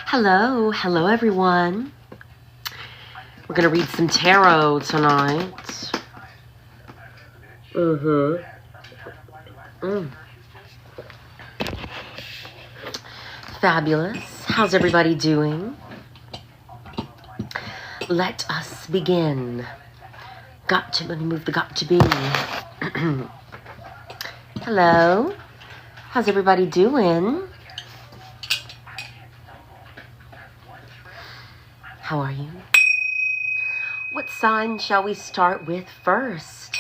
Hello everyone. We're gonna read some tarot tonight. Fabulous. How's everybody doing? Let us begin. Let me move the got to be. Hello. How's everybody doing? How are you? What sign shall we start with first?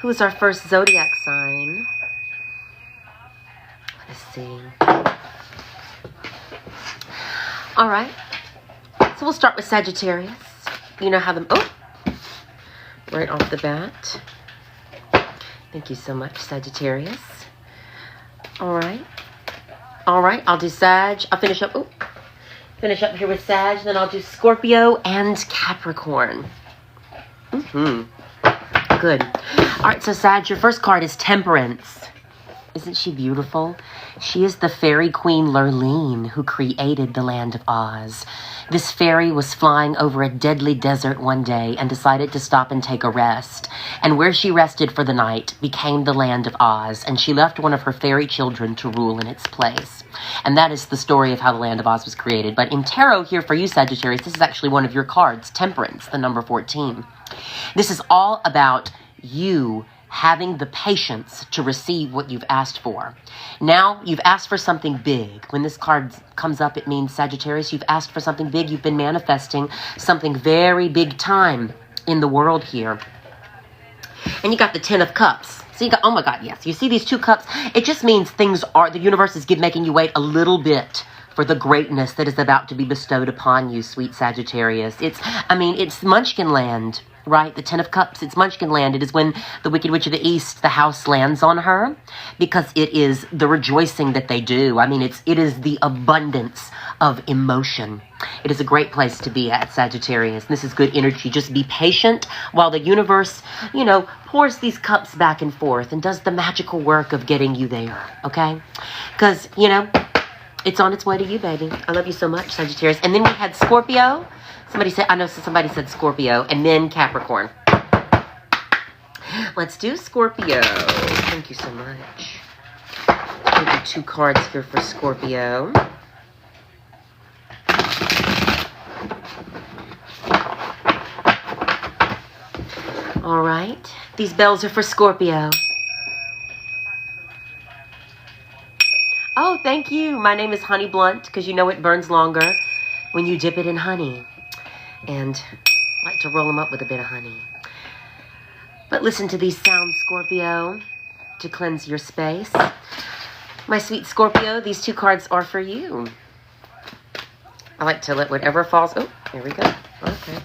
Who is our first zodiac sign? Let's see. All right. So we'll start with Sagittarius. You know how right off the bat. Thank you so much, Sagittarius. All right. I'll do Sag. I'll finish up here with Sag, then I'll do Scorpio and Capricorn. Good. All right, so Sag, your first card is Temperance. Isn't she beautiful? She is the fairy queen Lurleen who created the land of Oz. This fairy was flying over a deadly desert one day and decided to stop and take a rest. And where she rested for the night became the land of Oz, and she left one of her fairy children to rule in its place. And that is the story of how the land of Oz was created. But in tarot here for you, Sagittarius, this is actually one of your cards, Temperance, the number 14. This is all about you having the patience to receive what you've asked for. Now, you've asked for something big. When this card comes up, it means, Sagittarius, you've asked for something big. You've been manifesting something very big time in the world here. And you got the 10 of Cups. So you got, oh my God, yes. You see these 2 cups? It just means the universe is making you wait a little bit for the greatness that is about to be bestowed upon you, sweet Sagittarius. It's Munchkin land. Right? The 10 of Cups, it's Munchkin land. It is when the Wicked Witch of the East, the house lands on her, because it is the rejoicing that they do. It is the abundance of emotion. It is a great place to be at, Sagittarius. This is good energy. Just be patient while the universe, pours these cups back and forth and does the magical work of getting you there. Okay? Because, it's on its way to you, baby. I love you so much, Sagittarius. And then we had Scorpio. Somebody said Scorpio, and then Capricorn. Let's do Scorpio. Thank you so much. I'll give you 2 cards here for Scorpio. All right. These bells are for Scorpio. Oh, thank you. My name is Honey Blunt, because it burns longer when you dip it in honey. And I like to roll them up with a bit of honey. But listen to these sounds, Scorpio, to cleanse your space. My sweet Scorpio, these 2 cards are for you. I like to let whatever falls... Oh, here we go. Okay.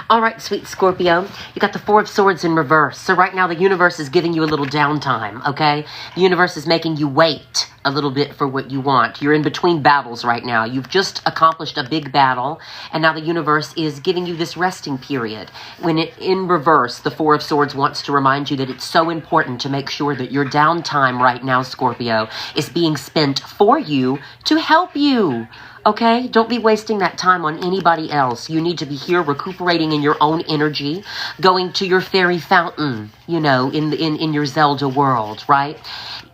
All right, sweet Scorpio, you got the 4 of Swords in reverse. So right now the universe is giving you a little downtime, okay? The universe is making you wait a little bit for what you want. You're in between battles right now. You've just accomplished a big battle, and now the universe is giving you this resting period. When in reverse, the 4 of Swords wants to remind you that it's so important to make sure that your downtime right now, Scorpio, is being spent for you to help you. Okay? Don't be wasting that time on anybody else. You need to be here recuperating in your own energy, going to your fairy fountain, in your Zelda world, right?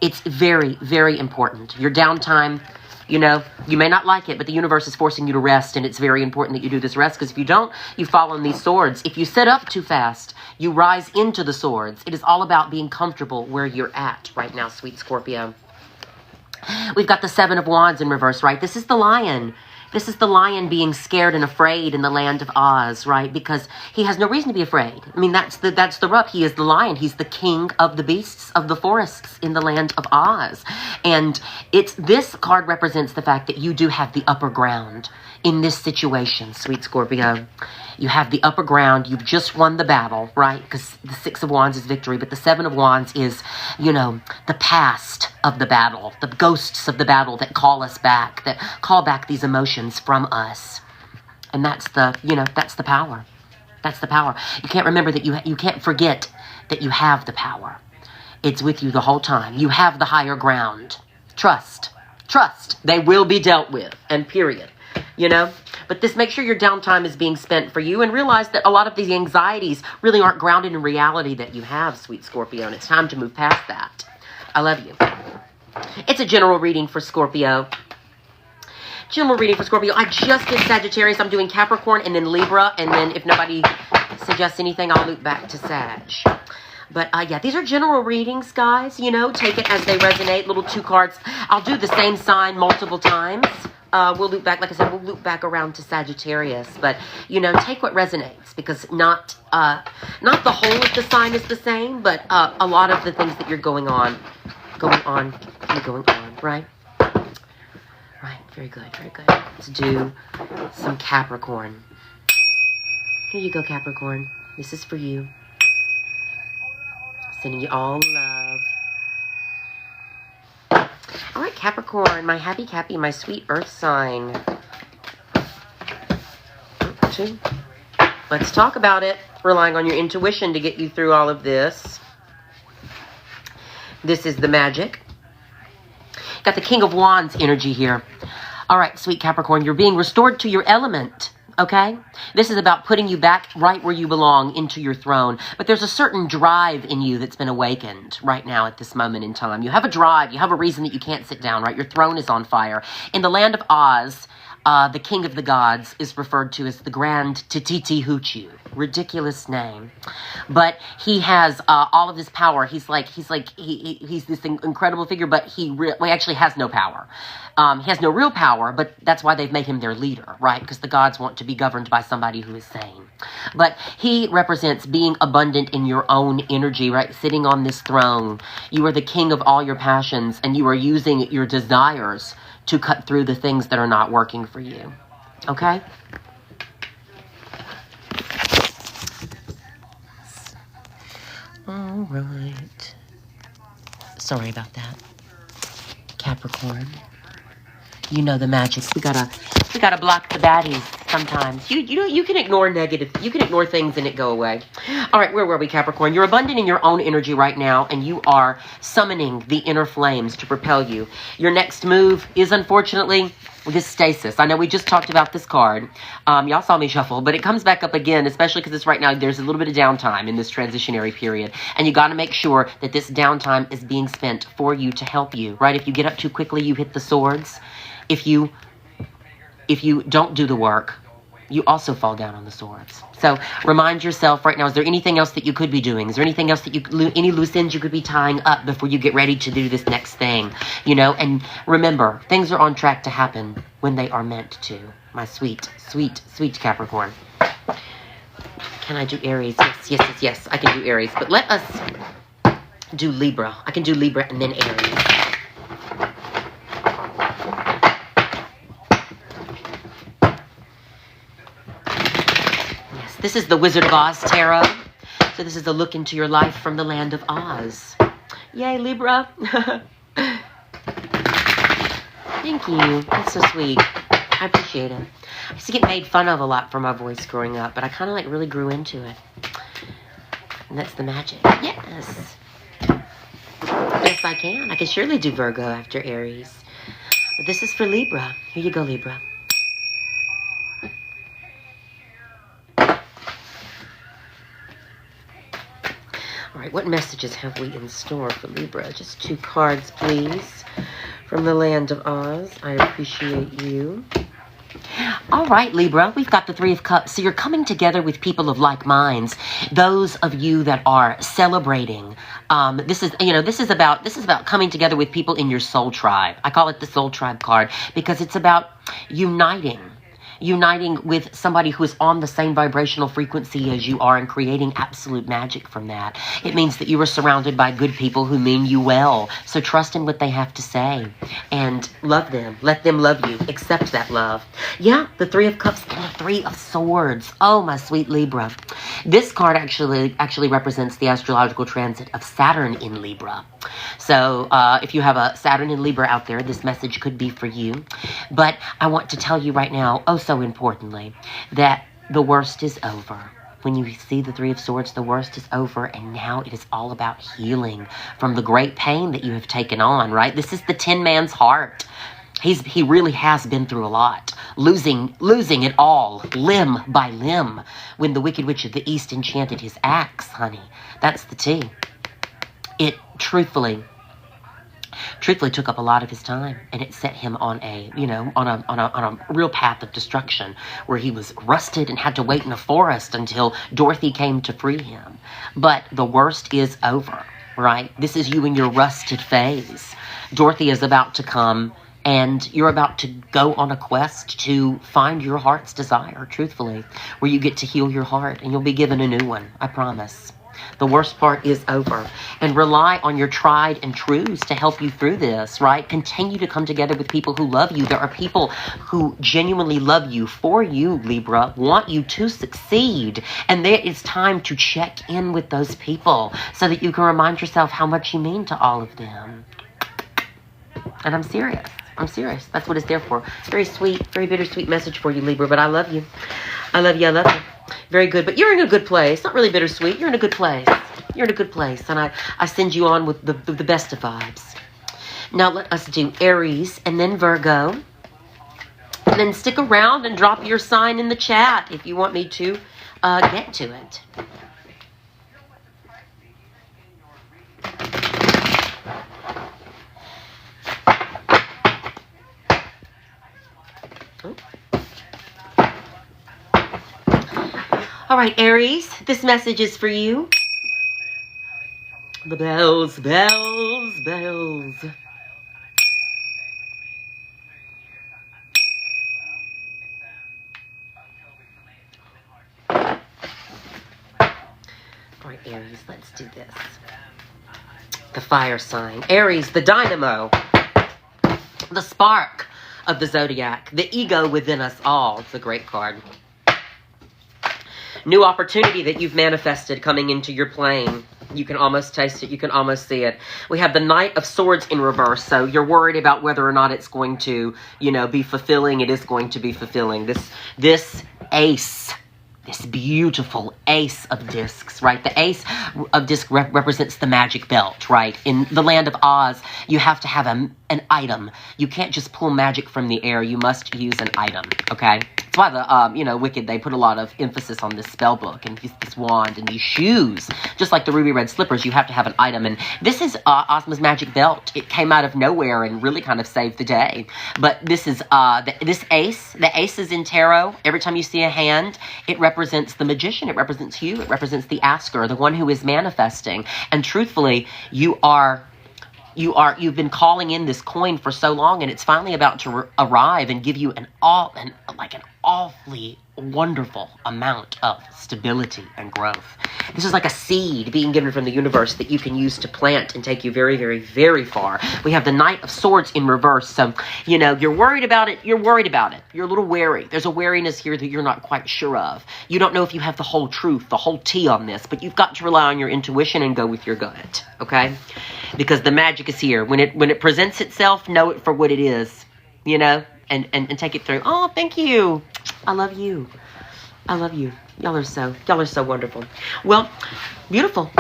It's very, very important. Your downtime, you may not like it, but the universe is forcing you to rest, and it's very important that you do this rest, because if you don't, you fall on these swords. If you sit up too fast, you rise into the swords. It is all about being comfortable where you're at right now, sweet Scorpio. We've got the 7 of Wands in reverse, right? This is the lion. This is the lion being scared and afraid in the land of Oz, right? Because he has no reason to be afraid. That's the rub. He is the lion. He's the king of the beasts of the forests in the land of Oz. And this card represents the fact that you do have the upper ground in this situation, sweet Scorpio. You have the upper ground. You've just won the battle, right? Because the 6 of Wands is victory, but the 7 of Wands is, the past of the battle, the ghosts of the battle that call us back, that call back these emotions from us. And that's that's the power. That's the power. You can't remember that you can't forget that you have the power. It's with you the whole time. You have the higher ground. Trust. Trust. They will be dealt with. And period. You know? But this, make sure your downtime is being spent for you, and realize that a lot of these anxieties really aren't grounded in reality that you have, sweet Scorpio, and it's time to move past that. I love you. It's a general reading for Scorpio. General reading for Scorpio. I just did Sagittarius. I'm doing Capricorn and then Libra, and then if nobody suggests anything, I'll loop back to Sag. But yeah, these are general readings, guys. You know, take it as they resonate. Little 2 cards. I'll do the same sign multiple times. We'll loop back, like I said, we'll loop back around to Sagittarius. But, you know, take what resonates, because not the whole of the sign is the same, but a lot of the things that you're going on, right? Right, very good, very good. Let's do some Capricorn. Here you go, Capricorn. This is for you. Sending you all love. All right, Capricorn, my happy Cappy, my sweet earth sign. Let's talk about it. Relying on your intuition to get you through all of this. This is the magic. Got the King of Wands energy here. All right, sweet Capricorn, you're being restored to your element. Okay? This is about putting you back right where you belong, into your throne. But there's a certain drive in you that's been awakened right now at this moment in time. You have a drive. You have a reason that you can't sit down, right? Your throne is on fire. In the land of Oz, the king of the gods is referred to as the Grand Tititi Hoochoo. Ridiculous name. But he has all of this power. He's this incredible figure, but he actually has no power. He has no real power, but that's why they've made him their leader, right? Because the gods want to be governed by somebody who is sane. But he represents being abundant in your own energy, right? Sitting on this throne. You are the king of all your passions, and you are using your desires to cut through the things that are not working for you. Okay? All right. Sorry about that. Capricorn. You know the magic. We gotta block the baddies sometimes. You can ignore negative. You can ignore things and it go away. All right, where were we, Capricorn? You're abundant in your own energy right now, and you are summoning the inner flames to propel you. Your next move is, unfortunately, this stasis. I know we just talked about this card. Y'all saw me shuffle, but it comes back up again, especially because it's right now, there's a little bit of downtime in this transitionary period. And you got to make sure that this downtime is being spent for you to help you, right? If you get up too quickly, you hit the swords. If you don't do the work, you also fall down on the swords. So remind yourself right now, is there anything else that you could be doing? Is there anything else that any loose ends you could be tying up before you get ready to do this next thing? You know, and remember, things are on track to happen when they are meant to. My sweet, sweet, sweet Capricorn. Can I do Aries? Yes, I can do Aries. But let us do Libra. I can do Libra and then Aries. This is the Wizard of Oz Tarot. So this is a look into your life from the land of Oz. Yay, Libra. Thank you. That's so sweet. I appreciate it. I used to get made fun of a lot for my voice growing up, but I kind of really grew into it. And that's the magic. Yes. Yes, I can. I can surely do Virgo after Aries. But this is for Libra. Here you go, Libra. All right, what messages have we in store for Libra? Just 2 cards, please, from the land of Oz. I appreciate you. All right, Libra, we've got the 3 of Cups. So you're coming together with people of like minds. Those of you that are celebrating. This is about coming together with people in your soul tribe. I call it the soul tribe card because it's about uniting with somebody who is on the same vibrational frequency as you are and creating absolute magic from that. It means that you are surrounded by good people who mean you well. So trust in what they have to say and love them. Let them love you. Accept that love. Yeah, the 3 of Cups and the 3 of Swords. Oh, my sweet Libra. This card actually represents the astrological transit of Saturn in Libra. So if you have a Saturn in Libra out there, this message could be for you. But I want to tell you right now, oh so importantly, that the worst is over. when you see the Three of Swords, the worst is over, and now it is all about healing from the great pain that you have taken on, right? This is the Tin Man's heart. He really has been through a lot, losing it all, limb by limb, when the Wicked Witch of the East enchanted his axe, honey. That's the tea. It truthfully took up a lot of his time, and it set him on a, on a real path of destruction, where he was rusted and had to wait in a forest until Dorothy came to free him. But the worst is over, right? This is you in your rusted phase. Dorothy is about to come, and you're about to go on a quest to find your heart's desire, truthfully, where you get to heal your heart, and you'll be given a new one, I promise. The worst part is over. And rely on your tried and trues to help you through this, right? Continue to come together with people who love you. There are people who genuinely love you, for you, Libra, want you to succeed. And there is time to check in with those people so that you can remind yourself how much you mean to all of them. And I'm serious. I'm serious. That's what it's there for. Very sweet, very bittersweet message for you, Libra, but I love you. I love you. I love you. Very good. But you're in a good place. Not really bittersweet. You're in a good place. You're in a good place. And I send you on with the best of vibes. Now let us do Aries and then Virgo. And then stick around and drop your sign in the chat if you want me to get to it. All right, Aries, this message is for you. The bells, bells, bells. All right, Aries, let's do this. The fire sign. Aries, the dynamo. The spark of the zodiac. The ego within us all. It's a great card. New opportunity that you've manifested coming into your plane. You can almost taste it. You can almost see it. We have the Knight of Swords in reverse. So you're worried about whether or not it's going to, be fulfilling. It is going to be fulfilling. This ace, this beautiful ace of discs, right? The ace of disc represents the magic belt, right? In the land of Oz, you have to have an item. You can't just pull magic from the air. You must use an item, okay? That's why the, Wicked, they put a lot of emphasis on this spell book and this wand and these shoes. Just like the ruby red slippers, you have to have an item. And this is Ozma's magic belt. It came out of nowhere and really kind of saved the day. But this is, this ace, the ace is in tarot. Every time you see a hand, it represents the magician. It represents you. It represents the asker, the one who is manifesting. And truthfully, you've been calling in this coin for so long, and it's finally about to arrive and give you an awfully wonderful amount of stability and growth. This is like a seed being given from the universe that you can use to plant and take you very, very, very far. We have the Knight of Swords in reverse. So, you're worried about it. You're worried about it. You're a little wary. There's a wariness here that you're not quite sure of. You don't know if you have the whole truth, the whole tea on this, but you've got to rely on your intuition and go with your gut, okay? Because the magic is here. When it presents itself, know it for what it is, and take it through. Oh, thank you. I love you. I love you. Y'all are so wonderful. Well, beautiful,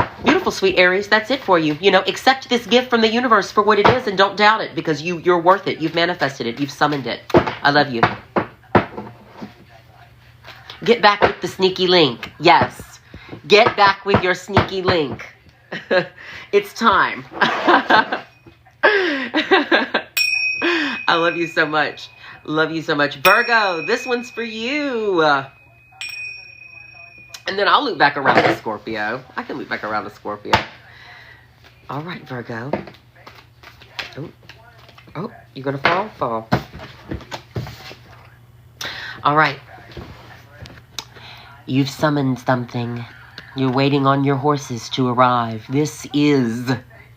sweet Aries. That's it for you. Accept this gift from the universe for what it is and don't doubt it, because you're worth it. You've manifested it. You've summoned it. I love you. Get back with the sneaky link. Yes. Get back with your sneaky link. It's time. I love you so much. Love you so much. Virgo, this one's for you. And then I'll loop back around to Scorpio. I can loop back around to Scorpio. All right, Virgo. Oh, you're going to fall. All right. You've summoned something. You're waiting on your horses to arrive. This is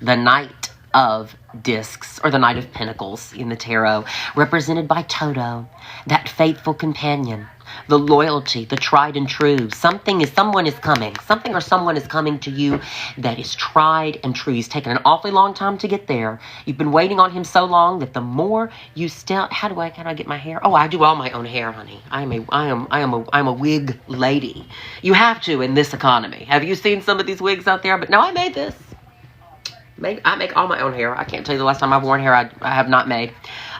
the Knight of Discs, or the Knight of Pentacles in the tarot, represented by Toto, that faithful companion, the loyalty, the tried and true. Something is coming to you that is tried and true. He's taken an awfully long time to get there. You've been waiting on him so long that the more you still, how do I get my hair? Oh, I do all my own hair, honey. I'm a wig lady. You have to in this economy. Have you seen some of these wigs out there? But no, I made this. I make all my own hair. I can't tell you the last time I've worn hair I have not made.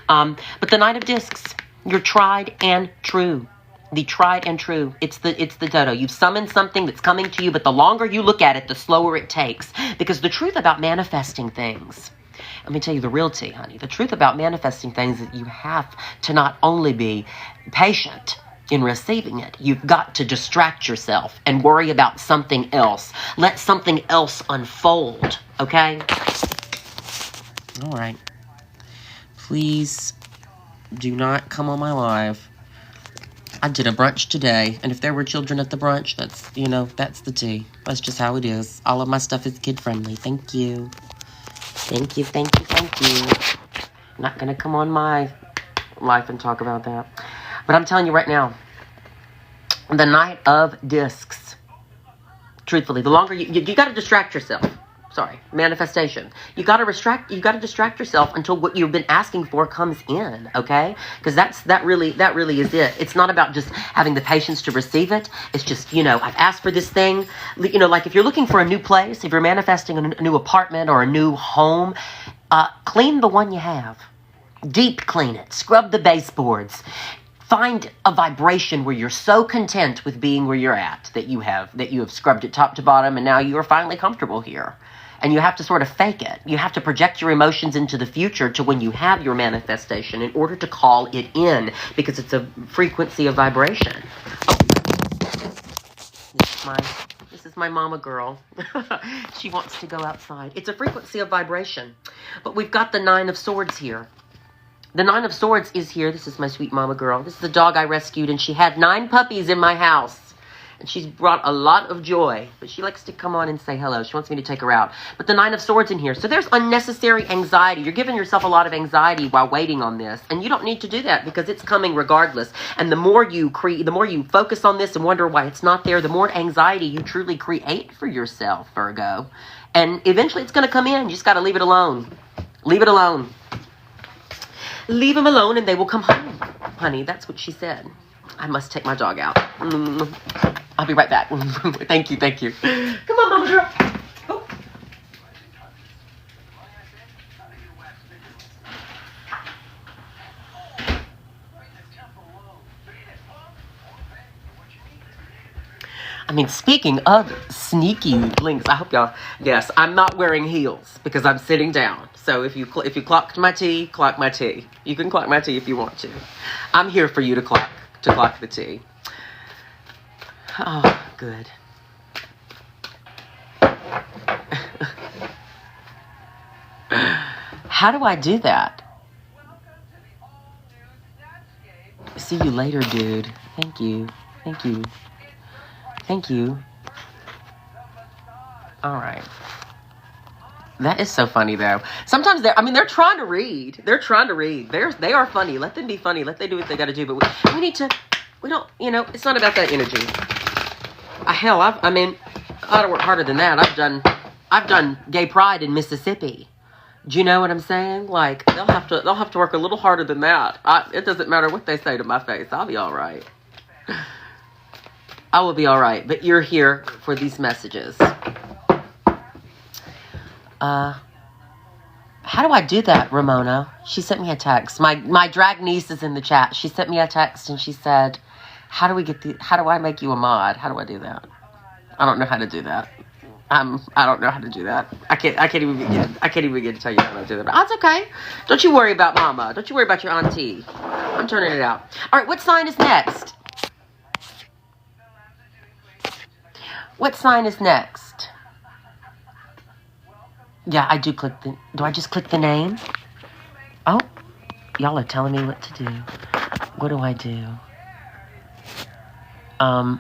But the Knight of Discs, you're tried and true. The tried and true. It's the Dodo. You've summoned something that's coming to you, but the longer you look at it, the slower it takes. Because the truth about manifesting things, let me tell you the real tea, honey. The truth about manifesting things is that you have to not only be patient in receiving it, you've got to distract yourself and worry about something else. Let something else unfold, okay? All right. Please do not come on my live. I did a brunch today, and if there were children at the brunch, that's, that's the tea. That's just how it is. All of my stuff is kid-friendly. Thank you. Thank you, thank you, thank you. I'm not going to come on my life and talk about that. But I'm telling you right now, the Knight of Discs, truthfully, the longer you got to distract yourself. Sorry, manifestation. You got to distract yourself until what you've been asking for comes in, okay? Because that really is it. It's not about just having the patience to receive it. It's just, I've asked for this thing. Like if you're looking for a new place, if you're manifesting a new apartment or a new home, clean the one you have. Deep clean it. Scrub the baseboards. Find a vibration where you're so content with being where you're at that you have scrubbed it top to bottom, and now you are finally comfortable here. And you have to sort of fake it. You have to project your emotions into the future to when you have your manifestation in order to call it in, because it's a frequency of vibration. Oh, this is my mama girl. She wants to go outside. It's a frequency of vibration. But we've got the Nine of Swords here. The Nine of Swords is here. This is my sweet mama girl. This is the dog I rescued, and she had 9 puppies in my house. And she's brought a lot of joy. But she likes to come on and say hello. She wants me to take her out. But the Nine of Swords in here. So there's unnecessary anxiety. You're giving yourself a lot of anxiety while waiting on this. And you don't need to do that because it's coming regardless. And the more you focus on this and wonder why it's not there, the more anxiety you truly create for yourself, Virgo. And eventually it's going to come in. You just got to leave it alone. Leave it alone. Leave them alone and they will come home. Honey, that's what she said. I must take my dog out. I'll be right back. Thank you, thank you. Come on, mama girl. Oh. I mean, speaking of sneaky links, I hope y'all, yes, I'm not wearing heels because I'm sitting down. So if you clocked my tea, clock my tea. You can clock my tea if you want to. I'm here for you to clock the tea. Oh, good. How do I do that? See you later, dude. Thank you. Thank you. Thank you. All right. That is so funny, though. Sometimes they're trying to read. They're trying to read. They are funny. Let them be funny. Let them do what they got to do. But we don't, it's not about that energy. Hell, I ought to work harder than that. I've done gay pride in Mississippi. Do you know what I'm saying? Like, they'll have to work a little harder than that. It doesn't matter what they say to my face. I'll be all right. I will be all right. But you're here for these messages. How do I do that, Ramona? She sent me a text. My drag niece is in the chat. She sent me a text and she said, how do I make you a mod? How do I do that? I don't know how to do that. I don't know how to do that. I can't even begin to tell you how to do that. But that's okay. Don't you worry about mama. Don't you worry about your auntie. I'm turning it out. All right, what sign is next? What sign is next? Yeah, I do do I just click the name? Oh, y'all are telling me what to do. What do I do? I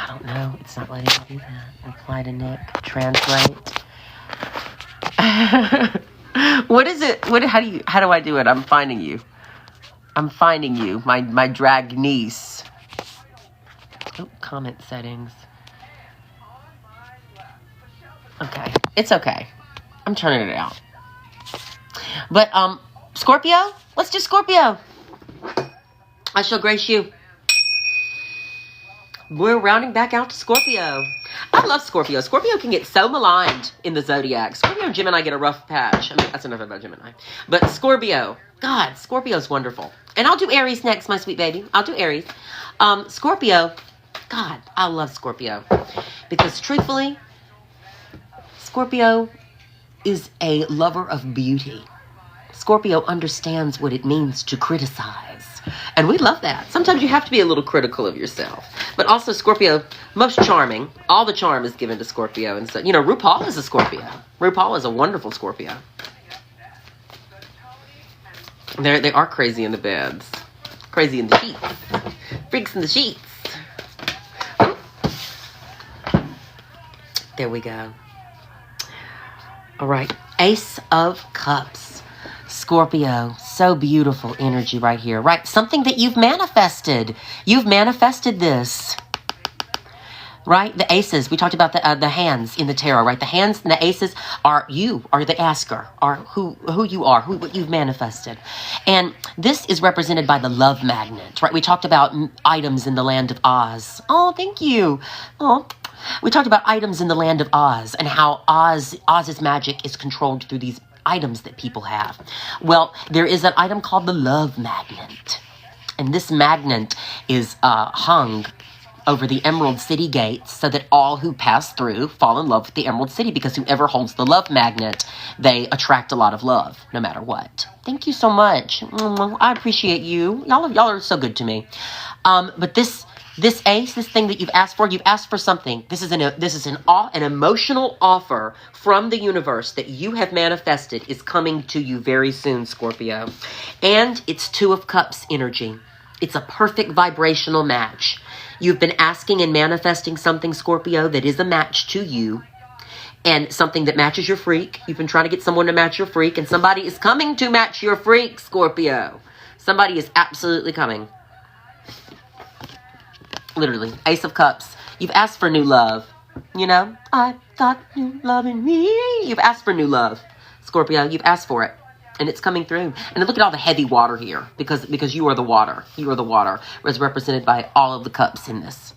don't know. No, it's not letting me do that. Reply to Nick. Translate. What is it? How do I do it? I'm finding you. My drag niece. Oh, comment settings. Okay. It's okay. I'm turning it out. But, Scorpio? Let's do Scorpio. I shall grace you. We're rounding back out to Scorpio. I love Scorpio. Scorpio can get so maligned in the zodiac. Scorpio and Gemini get a rough patch. I mean, that's enough about Gemini. But Scorpio. God, Scorpio's wonderful. And I'll do Aries next, my sweet baby. I'll do Aries. Scorpio. God, I love Scorpio. Because truthfully, Scorpio is a lover of beauty. Scorpio understands what it means to criticize. And we love that. Sometimes you have to be a little critical of yourself. But also Scorpio, most charming. All the charm is given to Scorpio. And so, RuPaul is a Scorpio. RuPaul is a wonderful Scorpio. They are crazy in the beds. Crazy in the sheets. Freaks in the sheets. There we go. All right. Ace of Cups. Scorpio. So beautiful energy right here. Right. Something that you've manifested. You've manifested this. Right? The aces. We talked about the hands in the tarot, right? The hands and the aces are you, are the asker, are who you are, what you've manifested. And this is represented by the love magnet, right? We talked about items in the land of Oz. Oh, thank you. Oh, we talked about items in the land of Oz and how Oz's magic is controlled through these items that people have. Well, there is an item called the love magnet. And this magnet is hung over the Emerald City gates so that all who pass through fall in love with the Emerald City, because whoever holds the love magnet, they attract a lot of love no matter what. Thank you so much. I appreciate you. Y'all are so good to me. But this ace, this thing that you've asked for something. This is an emotional offer from the universe that you have manifested is coming to you very soon, Scorpio. And it's Two of Cups energy. It's a perfect vibrational match. You've been asking and manifesting something, Scorpio, that is a match to you. And something that matches your freak. You've been trying to get someone to match your freak. And somebody is coming to match your freak, Scorpio. Somebody is absolutely coming. Literally. Ace of Cups. You've asked for new love. I got new love in me. You've asked for new love, Scorpio. You've asked for it. And it's coming through. And look at all the heavy water here. Because you are the water. You are the water. It's represented by all of the cups in this.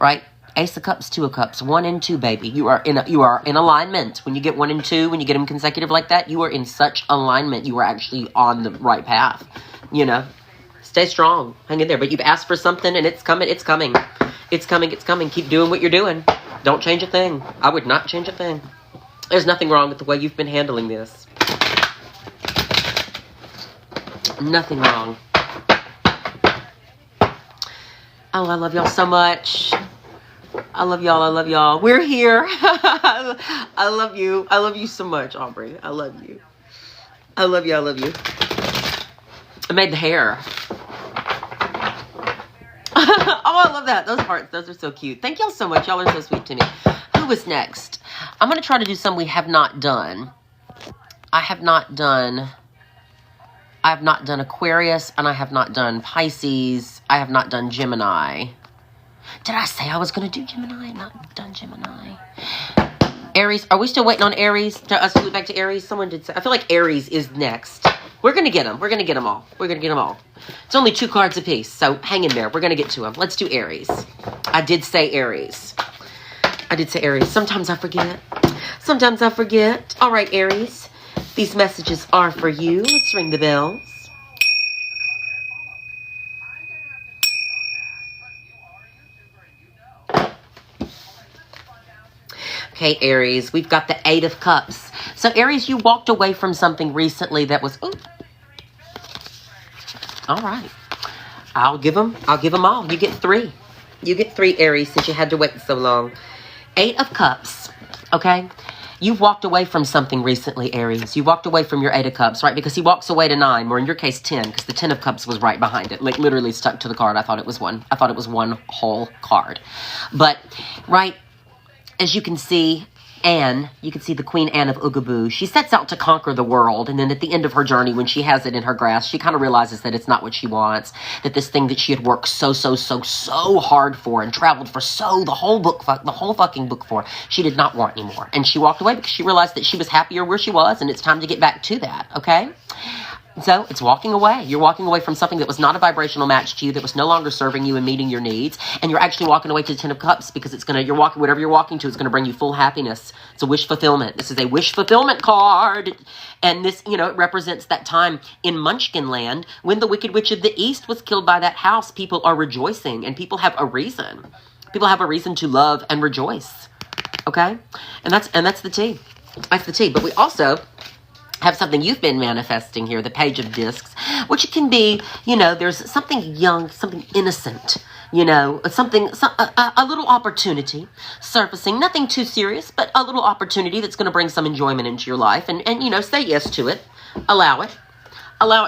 Right? Ace of Cups, Two of Cups. 1 and 2, baby. You are in alignment. When you get 1 and 2, when you get them consecutive like that, you are in such alignment. You are actually on the right path. Stay strong. Hang in there. But you've asked for something and it's coming. It's coming. It's coming. It's coming. Keep doing what you're doing. Don't change a thing. I would not change a thing. There's nothing wrong with the way you've been handling this. Nothing wrong. Oh, I love y'all so much. I love y'all. We're here. I love you. I love you so much, Aubrey. I love you. I love you. I made the hair. Oh, I love that. Those hearts. Those are so cute. Thank y'all so much. Y'all are so sweet to me. Who was next? I'm going to try to do some we have not done. I have not done Aquarius, and I have not done Pisces. I have not done Gemini. Did I say I was going to do Gemini? Not done Gemini. Aries. Are we still waiting on Aries? To us to move back to Aries? Someone did say. I feel like Aries is next. We're going to get them. We're going to get them all. We're going to get them all. It's only 2 cards apiece, so hang in there. We're going to get to them. Let's do Aries. I did say Aries. Sometimes I forget. All right, Aries. These messages are for you. Let's ring the bells. Okay, Aries, we've got the 8 of Cups. So, Aries, you walked away from something recently that was... Ooh. All right. I'll give them all. You get 3. You get 3, Aries, since you had to wait so long. 8 of Cups, okay? You've walked away from something recently, Aries. You walked away from your 8 of Cups, right? Because he walks away to 9, or in your case 10, because the 10 of Cups was right behind it. Like literally stuck to the card. I thought it was one whole card. But, right, as you can see, Anne, you can see the Queen Anne of Oogaboo. She sets out to conquer the world, and then at the end of her journey, when she has it in her grasp, she kind of realizes that it's not what she wants, that this thing that she had worked so hard for and traveled for the whole fucking book for, she did not want anymore. And she walked away because she realized that she was happier where she was, and it's time to get back to that, okay? So it's walking away. You're walking away from something that was not a vibrational match to you, that was no longer serving you and meeting your needs. And you're actually walking away to the 10 of Cups because whatever you're walking to, it's going to bring you full happiness. It's a wish fulfillment. This is a wish fulfillment card. And this, it represents that time in Munchkin Land when the Wicked Witch of the East was killed by that house. People are rejoicing and people have a reason. People have a reason to love and rejoice. Okay? And that's the tea. That's the tea. But we also have something you've been manifesting here, the Page of Discs, which can be, there's something young, something innocent, a little opportunity surfacing, nothing too serious, but a little opportunity that's going to bring some enjoyment into your life, and say yes to it, allow it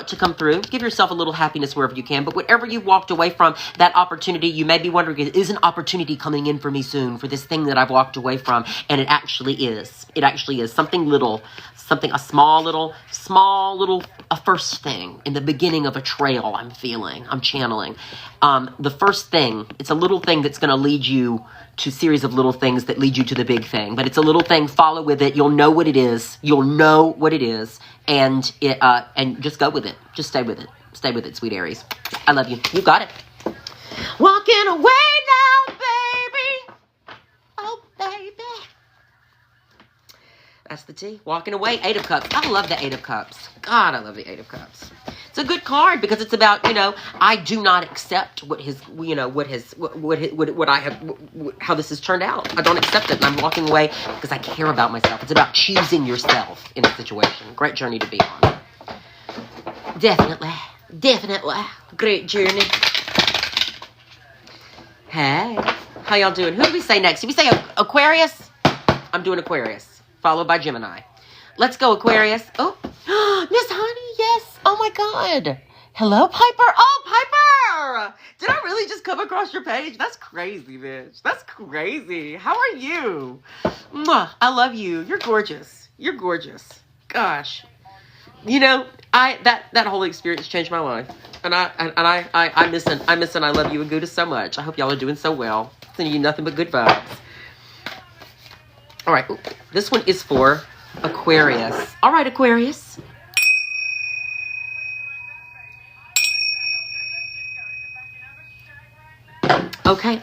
to come through. Give yourself a little happiness wherever you can. But whatever you walked away from, that opportunity, you may be wondering, is an opportunity coming in for me soon for this thing that I've walked away from? And it actually is. It actually is. Something little, a small little, a first thing in the beginning of a trail I'm channeling. The first thing, it's a little thing that's going to lead you to a series of little things that lead you to the big thing. But it's a little thing, follow with it. You'll know what it is. And just go with it. Just stay with it. Stay with it, sweet Aries. I love you. You got it. Walking away now, baby. Oh, baby. That's the tea. Walking away. 8 of Cups. I love the 8 of Cups. God, I love the 8 of Cups. It's a good card because it's about, I do not accept how this has turned out. I don't accept it. And I'm walking away because I care about myself. It's about choosing yourself in a situation. Great journey to be on. Definitely. Great journey. Hey, how y'all doing? Who do we say next? Did we say Aquarius? I'm doing Aquarius, followed by Gemini. Let's go, Aquarius. Oh, Miss Hunny, yes. Oh, my God. Hello, Piper. Oh, Piper. Did I really just come across your page? That's crazy, bitch. That's crazy. How are you? Mwah, I love you. You're gorgeous. You're gorgeous. Gosh. That whole experience changed my life. And I miss and I love you and Gouda so much. I hope y'all are doing so well. Sending you nothing but good vibes. All right. Ooh, this one is for Aquarius. All right, Aquarius. Okay.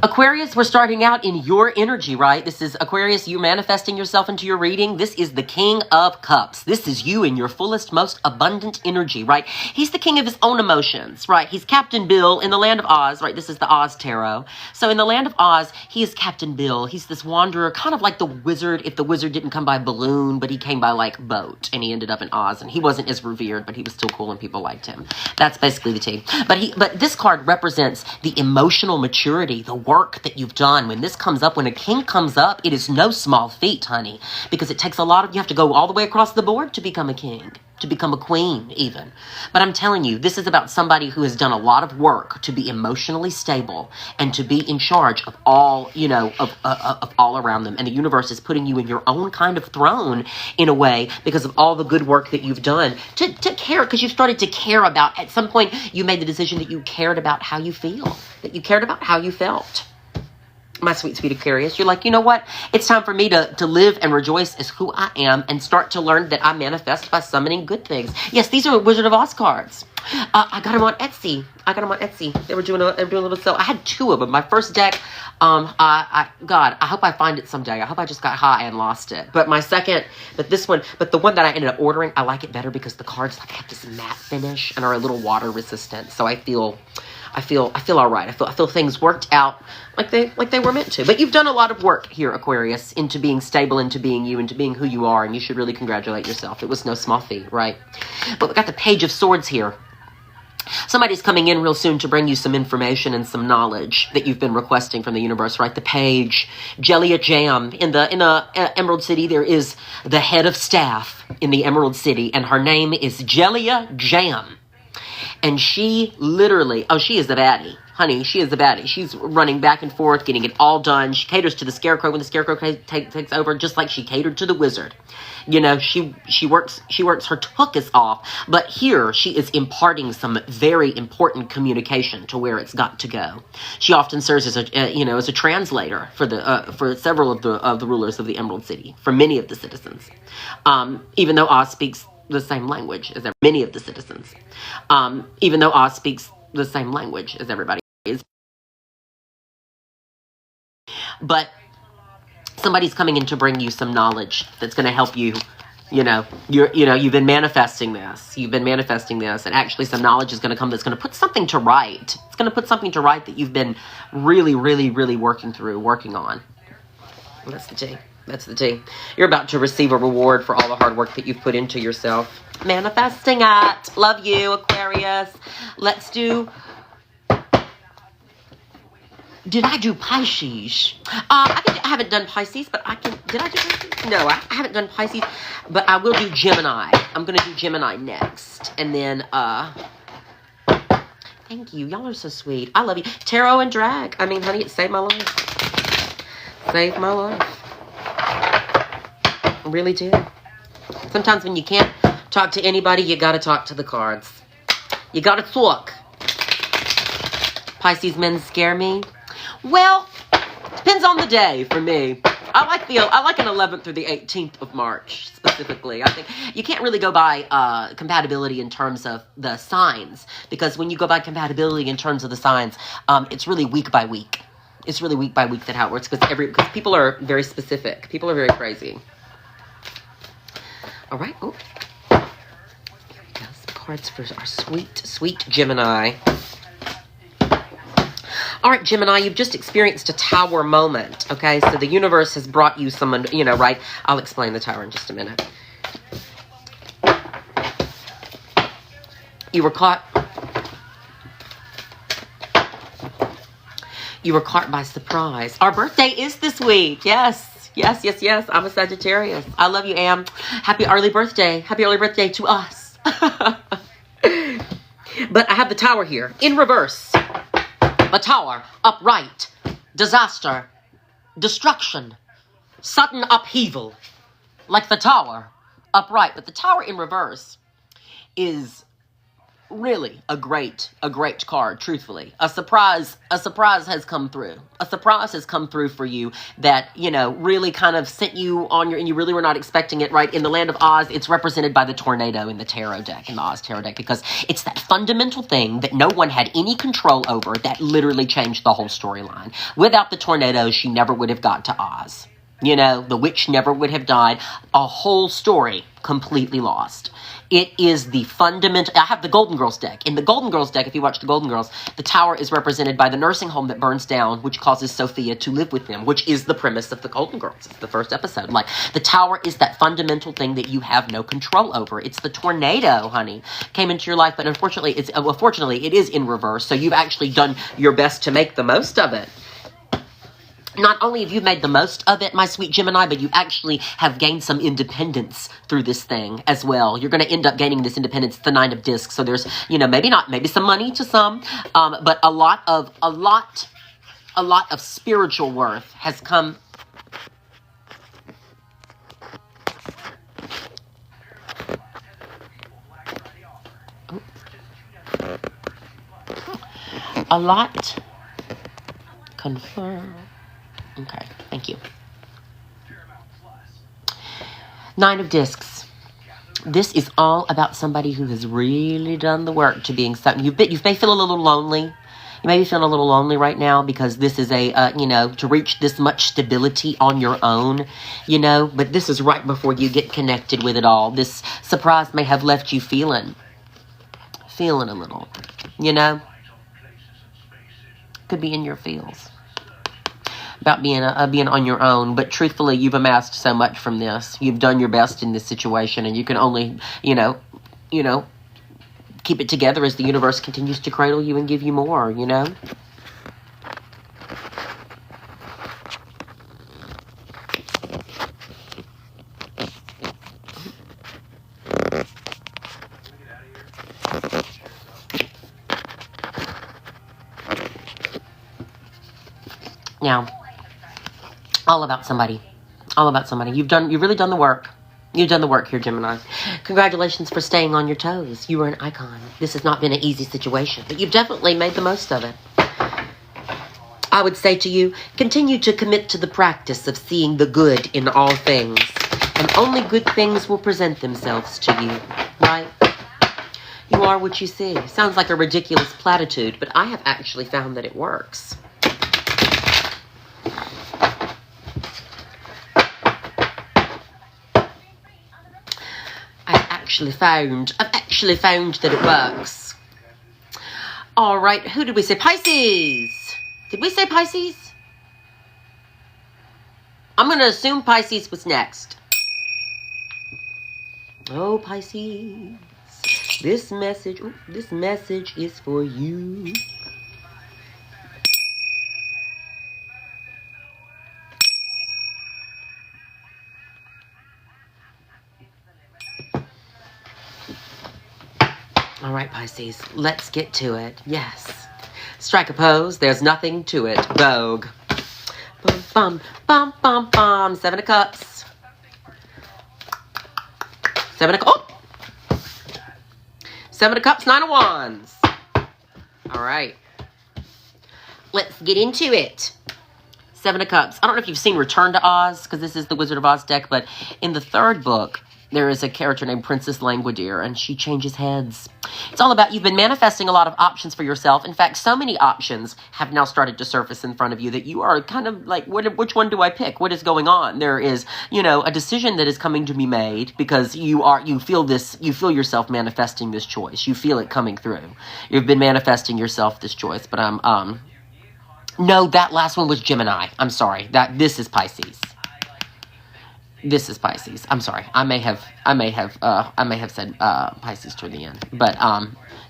Aquarius, we're starting out in your energy, right? This is Aquarius, you manifesting yourself into your reading. This is the King of Cups. This is you in your fullest, most abundant energy, right? He's the king of his own emotions, right? He's Captain Bill in the land of Oz, right? This is the Oz Tarot. So in the land of Oz, he is Captain Bill. He's this wanderer, kind of like the wizard, if the wizard didn't come by balloon, but he came by like boat, and he ended up in Oz, and he wasn't as revered, but he was still cool and people liked him. That's basically the tea. But this card represents the emotional maturity, the work that you've done. When this comes up, when a king comes up, it is no small feat, honey, because it takes you have to go all the way across the board to become a king, to become a queen even. But I'm telling you, this is about somebody who has done a lot of work to be emotionally stable and to be in charge of all, of all around them. And the universe is putting you in your own kind of throne in a way because of all the good work that you've done to care, because you've started to care about, at some point you made the decision that you cared about how you feel, that you cared about how you felt. My sweet Aquarius, you're like, you know what? It's time for me to live and rejoice as who I am and start to learn that I manifest by summoning good things. Yes, these are Wizard of Oz cards. I got them on Etsy. They were doing a little sale. I had 2 of them. My first deck, God, I hope I find it someday. I hope I just got high and lost it. But the one that I ended up ordering, I like it better because the cards have this matte finish and are a little water resistant. So I feel all right. I feel things worked out like they were meant to. But you've done a lot of work here, Aquarius, into being stable, into being you, into being who you are, and you should really congratulate yourself. It was no small feat, right? But we got the Page of Swords here. Somebody's coming in real soon to bring you some information and some knowledge that you've been requesting from the universe, right? The page, Jelia Jam. In the Emerald City, there is the head of staff in the Emerald City, and her name is Jelia Jam. And she literally, she is the baddie. Honey, she is the baddie. She's running back and forth, getting it all done. She caters to the Scarecrow when the Scarecrow takes over, just like she catered to the Wizard. You know, she works her tuchus off. But here, she is imparting some very important communication to where it's got to go. She often serves as a translator for several of the rulers of the Emerald City, for many of the citizens. Even though Oz speaks the same language as many of the citizens. Even though Oz speaks the same language as everybody is. But somebody's coming in to bring you some knowledge that's going to help you. You've been manifesting this. And actually some knowledge is going to come that's going to put something to right. It's going to put something to right that you've been really, really, really working on. That's the tea. You're about to receive a reward for all the hard work that you've put into yourself. Manifesting it. Love you, Aquarius. Let's do... Did I do Pisces? I haven't done Pisces, but I can... Did I do Pisces? No, I haven't done Pisces, but I will do Gemini. I'm going to do Gemini next. And then, thank you. Y'all are so sweet. I love you. Tarot and drag. I mean, honey, it saved my life. Saved my life. Really did. Sometimes when you can't talk to anybody, you got to talk to the cards. You got to talk. Pisces men scare me. Well, depends on the day for me. I like an 11th through the 18th of March specifically. I think you can't really go by compatibility in terms of the signs, because when you go by compatibility in terms of the signs, it's really week by week. It's really week by week that how it works, because people are very specific. People are very crazy. All right. Oh, here we go. Some cards for our sweet, sweet Gemini. All right, Gemini, you've just experienced a tower moment, okay? So the universe has brought you someone, right? I'll explain the tower in just a minute. You were caught by surprise. Our birthday is this week. Yes. I'm a Sagittarius. I love you, Am. Happy early birthday. Happy early birthday to us. But I have the tower here in reverse. A tower, upright, disaster, destruction, sudden upheaval, like the tower, upright. But the tower in reverse is really a great card, truthfully. A surprise has come through. A surprise has come through for you that, really kind of sent you on and you really were not expecting it, right? In the land of Oz, it's represented by the tornado in the tarot deck, in the Oz tarot deck, because it's that fundamental thing that no one had any control over that literally changed the whole storyline. Without the tornado, she never would have got to Oz. The witch never would have died. A whole story completely lost. It is the fundamental... I have the Golden Girls deck. In the Golden Girls deck, if you watch the Golden Girls, the tower is represented by the nursing home that burns down, which causes Sophia to live with them, which is the premise of the Golden Girls. It's the first episode. Like, the tower is that fundamental thing that you have no control over. It's the tornado, honey, came into your life, but unfortunately, fortunately, it is in reverse, so you've actually done your best to make the most of it. Not only have you made the most of it, my sweet Gemini, but you actually have gained some independence through this thing as well. You're going to end up gaining this independence, the 9 of discs. So there's, maybe some money to some, but a lot of spiritual worth has come. A lot. Confirm. Okay, thank you. 9 of discs. This is all about somebody who has really done the work to being something. You may feel a little lonely. You may be feeling a little lonely right now because this is to reach this much stability on your own, but this is right before you get connected with it all. This surprise may have left you feeling a little, Could be in your feels. About being on your own, but truthfully, you've amassed so much from this. You've done your best in this situation, and you can only, keep it together as the universe continues to cradle you and give you more, you know? Now, all about somebody. All about somebody. You've really done the work. You've done the work here, Gemini. Congratulations for staying on your toes. You are an icon. This has not been an easy situation, but you've definitely made the most of it. I would say to you, continue to commit to the practice of seeing the good in all things, and only good things will present themselves to you, right? You are what you see. Sounds like a ridiculous platitude, but I have actually found that it works. I've actually found that it works. All right, who did we say? Pisces. Did we say Pisces? I'm going to assume Pisces was next. Oh, Pisces. This message is for you. All right, Pisces, let's get to it. Yes. Strike a pose. There's nothing to it. Vogue. Bum, bum, bum, bum, bum. 7 of Cups. 7 of Cups. Oh! 7 of Cups, 9 of Wands. All right. Let's get into it. 7 of Cups. I don't know if you've seen Return to Oz, because this is the Wizard of Oz deck, but in the 3rd book, there is a character named Princess Langwidere, and she changes heads. It's all about, you've been manifesting a lot of options for yourself. In fact, so many options have now started to surface in front of you that you are kind of like, which one do I pick? What is going on? There is, a decision that is coming to be made because you feel yourself manifesting this choice. You feel it coming through. You've been manifesting yourself this choice, but no, that last one was Gemini. I'm sorry. This is Pisces. This is Pisces. I'm sorry. I may have said Pisces toward the end, but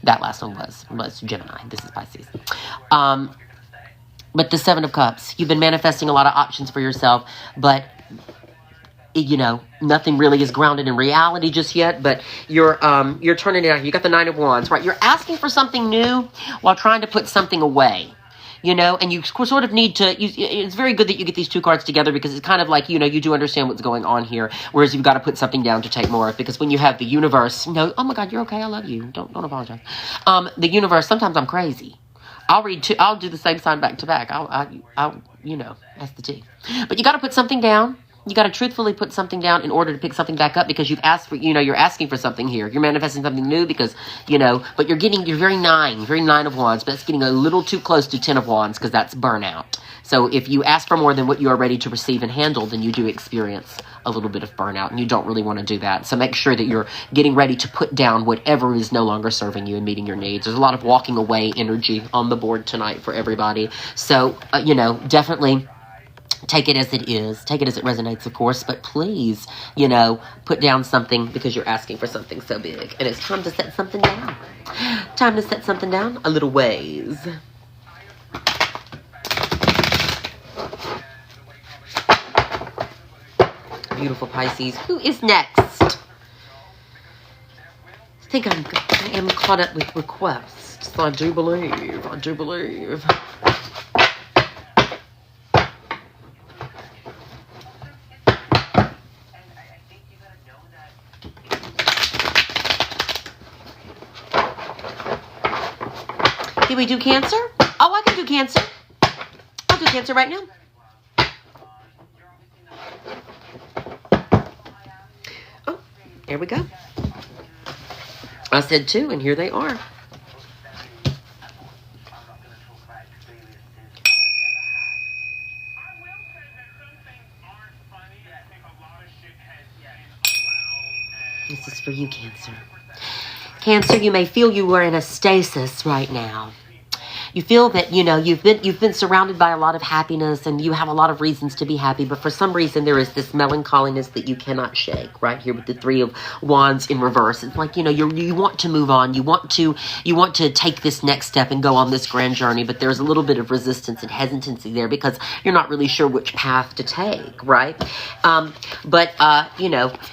that last one was Gemini. This is Pisces. But the 7 of Cups, you've been manifesting a lot of options for yourself, but nothing really is grounded in reality just yet. But you're turning it out. You got the 9 of Wands, right? You're asking for something new while trying to put something away. And you sort of need to, it's very good that you get these 2 cards together because it's kind of like, you do understand what's going on here, whereas you've got to put something down to take more of, because when you have the universe, oh my God, you're okay, I love you, don't apologize. The universe, sometimes I'm crazy. I'll do the same sign back to back. I'll that's the T. But you got to put something down. You got to truthfully put something down in order to pick something back up, because you've asked for, you're asking for something here. You're manifesting something new because, but you're very 9 of Wands, but it's getting a little too close to 10 of Wands because that's burnout. So if you ask for more than what you are ready to receive and handle, then you do experience a little bit of burnout, and you don't really want to do that. So make sure that you're getting ready to put down whatever is no longer serving you and meeting your needs. There's a lot of walking away energy on the board tonight for everybody. So, definitely take it as it is. Take it as it resonates, of course. But please, put down something because you're asking for something so big. And it's time to set something down. Time to set something down a little ways. Beautiful Pisces. Who is next? I think I am caught up with requests. I do believe. Did we do Cancer? Oh, I can do Cancer. I'll do Cancer right now. Oh, there we go. I said 2, and here they are. This is for you, Cancer. Cancer, you may feel you are in a stasis right now. You feel that, you've been surrounded by a lot of happiness and you have a lot of reasons to be happy, but for some reason there is this melancholiness that you cannot shake, right here with the Three of Wands in reverse. It's like, you want to move on. You want to take this next step and go on this grand journey, but there's a little bit of resistance and hesitancy there because you're not really sure which path to take, right?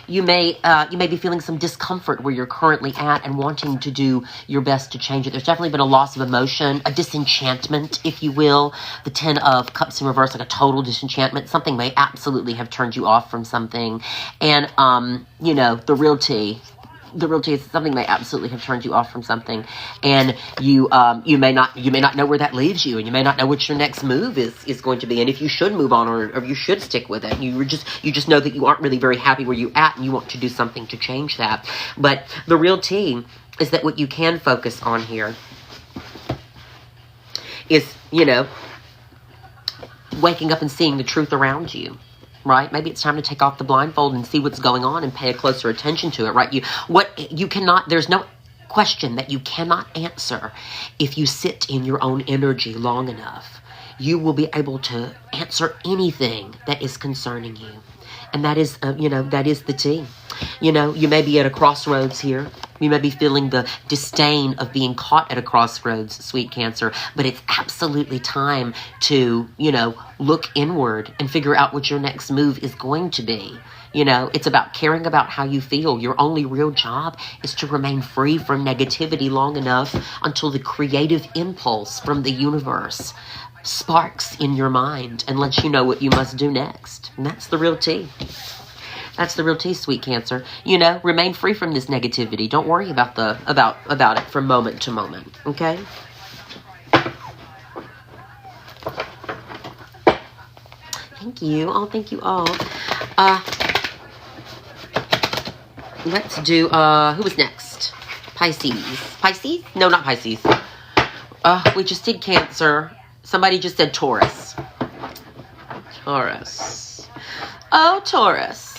You may be feeling some discomfort where you're currently at and wanting to do your best to change it. There's definitely been a loss of emotion, a disenchantment, if you will. The Ten of Cups in reverse, like a total disenchantment. Something may absolutely have turned you off from something. And, the realty is something may absolutely have turned you off from something, and you may not know where that leaves you, and you may not know what your next move is going to be, and if you should move on or you should stick with it. You just know that you aren't really very happy where you're at, and you want to do something to change that. But the real tea is that what you can focus on here is waking up and seeing the truth around you. Right? Maybe it's time to take off the blindfold and see what's going on and pay a closer attention to it, right? There's no question that you cannot answer if you sit in your own energy long enough. You will be able to answer anything that is concerning you. And that is, that is the tea. You may be at a crossroads here. You may be feeling the disdain of being caught at a crossroads, sweet Cancer, but it's absolutely time to, look inward and figure out what your next move is going to be. It's about caring about how you feel. Your only real job is to remain free from negativity long enough until the creative impulse from the universe sparks in your mind and lets you know what you must do next. And that's the real tea. That's the real tea, sweet Cancer. Remain free from this negativity. Don't worry about about it from moment to moment. Okay? Thank you. Oh, thank you all. Let's do who was next? Pisces. Pisces? No, not Pisces. We just did Cancer. Somebody just said Taurus. Taurus. Oh, Taurus.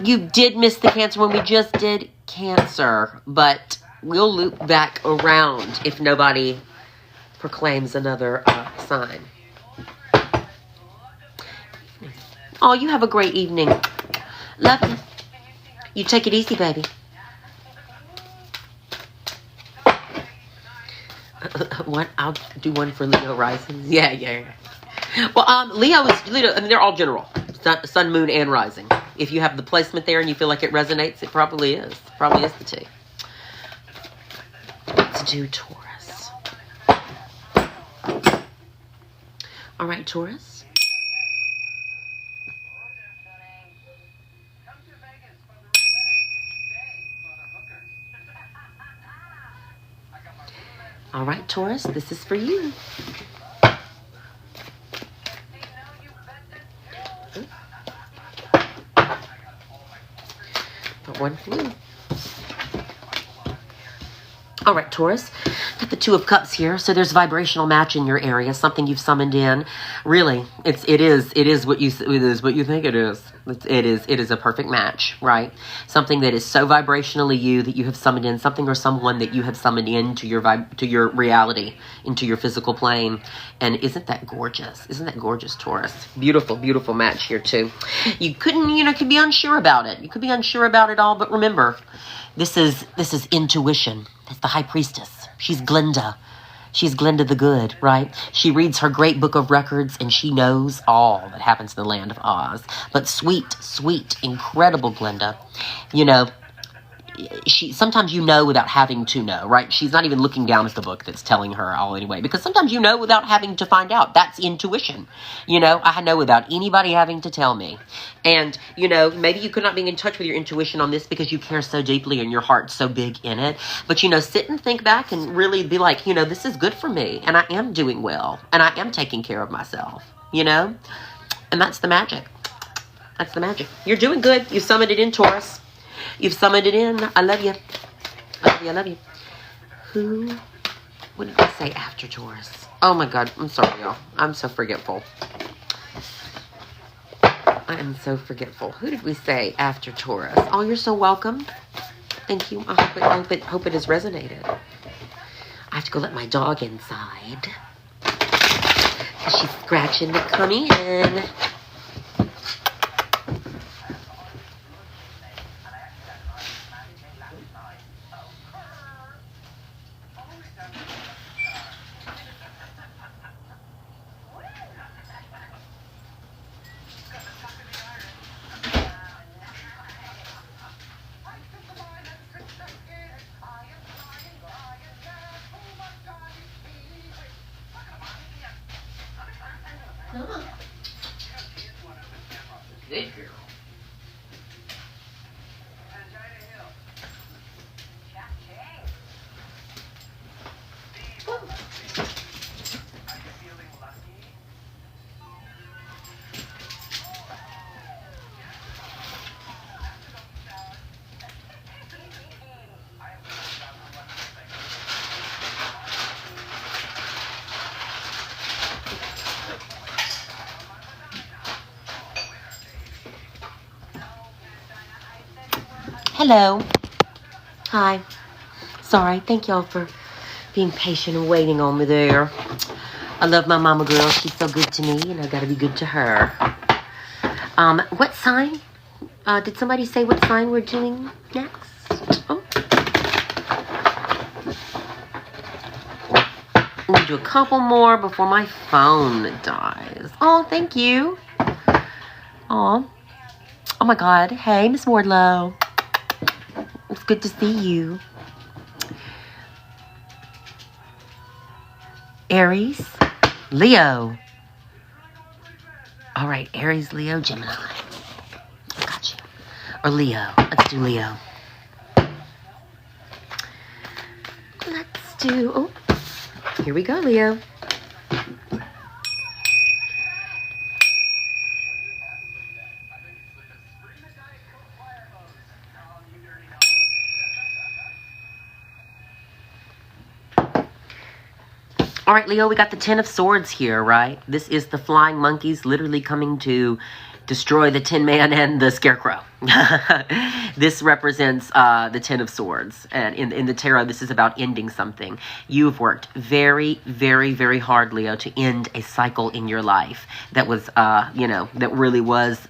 You did miss the Cancer when we just did Cancer, but we'll loop back around if nobody proclaims another sign. Oh, you have a great evening. Love you. You take it easy, baby. What? I'll do one for Leo rising. Yeah. Well, Leo, they're all general. Sun, moon, and rising. If you have the placement there and you feel like it resonates, it probably is. Probably is the tea. Let's do Taurus. All right, Taurus. All right, Taurus, this is for you. One for you. All right, Taurus. Got the Two of Cups here. So there's vibrational match in your area. Something you've summoned in. Really, it is what you think it is. It is a perfect match, right? Something that is so vibrationally you that you have summoned in something or someone that you have summoned into your reality, into your physical plane. And isn't that gorgeous? Isn't that gorgeous, Taurus? Beautiful, beautiful match here too. You could be unsure about it. You could be unsure about it all, but remember, this is intuition. That's the High Priestess. She's Glinda. She's Glinda the Good, right? She reads her great book of records and she knows all that happens in the land of Oz. But sweet, sweet, incredible Glinda, sometimes without having to know, right? She's not even looking down at the book that's telling her all anyway, because sometimes without having to find out. That's intuition. I know without anybody having to tell me. And, maybe you could not be in touch with your intuition on this because you care so deeply and your heart's so big in it. But, sit and think back and really be like, this is good for me and I am doing well and I am taking care of myself, And that's the magic. That's the magic. You're doing good. You summoned it in, Taurus. You've summoned it in. I love you. I love you. I love you. Who? What did I say after Taurus? Oh my God. I'm sorry, y'all. I'm so forgetful. I am so forgetful. Who did we say after Taurus? Oh, you're so welcome. Thank you. I hope it has resonated. I have to go let my dog inside. She's scratching to come in. Good girl. Hello. Hi. Sorry. Thank y'all for being patient and waiting on me there. I love my mama girl. She's so good to me, and I gotta be good to her. What sign? Did somebody say what sign we're doing next? Oh. Let me do a couple more before my phone dies. Oh, thank you. Oh my God. Hey, Miss Wardlow. It's good to see you. Aries, Leo. All right, Aries, Leo, Gemini. I got you. Or Leo. Let's do Leo. Let's do... Oh, here we go, Leo. All right, Leo, we got the Ten of Swords here, right? This is the flying monkeys literally coming to destroy the Tin Man and the Scarecrow. This represents the Ten of Swords. And in the tarot, this is about ending something. You've worked very, very, very hard, Leo, to end a cycle in your life that was, that really was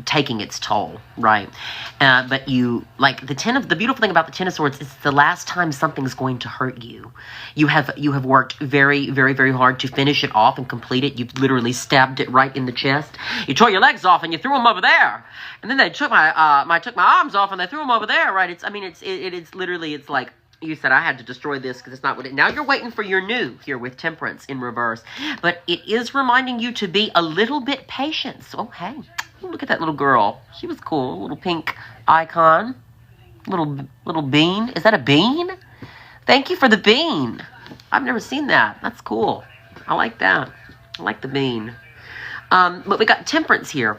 taking its toll, right? But you, like, the beautiful thing about the Ten of Swords is the last time something's going to hurt you. You have worked very, very, very hard to finish it off and complete it. You've literally stabbed it right in the chest. You tore your legs off and you threw them over there. And then they took my arms off and they threw them over there, right? It's literally, it's like, you said, I had to destroy this because it's not what it... Now you're waiting for your new here with Temperance in reverse. But it is reminding you to be a little bit patient. So, oh, hey, look at that little girl. She was cool. Little pink icon. Little bean. Is that a bean? Thank you for the bean. I've never seen that. That's cool. I like that. I like the bean. But we got Temperance here.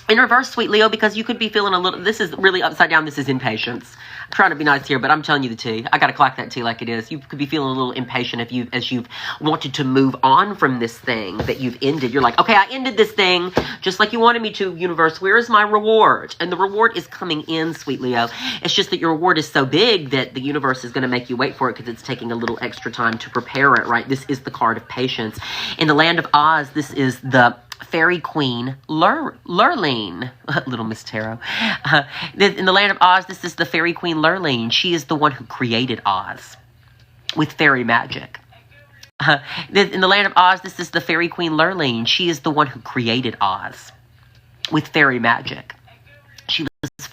In reverse, sweet Leo, because you could be feeling a little... This is really upside down. This is impatience. I'm trying to be nice here, but I'm telling you the tea. I got to clock that tea like it is. You could be feeling a little impatient as you've wanted to move on from this thing that you've ended. You're like, okay, I ended this thing just like you wanted me to, universe. Where is my reward? And the reward is coming in, sweet Leo. It's just that your reward is so big that the universe is going to make you wait for it because it's taking a little extra time to prepare it, right? This is the card of patience. In the land of Oz, this is the Fairy Queen Lurline. Little Miss Tarot. In the land of Oz, this is the Fairy Queen Lurline. She is the one who created Oz with fairy magic. In the land of Oz, this is the Fairy Queen Lurline. She is the one who created Oz with fairy magic. She was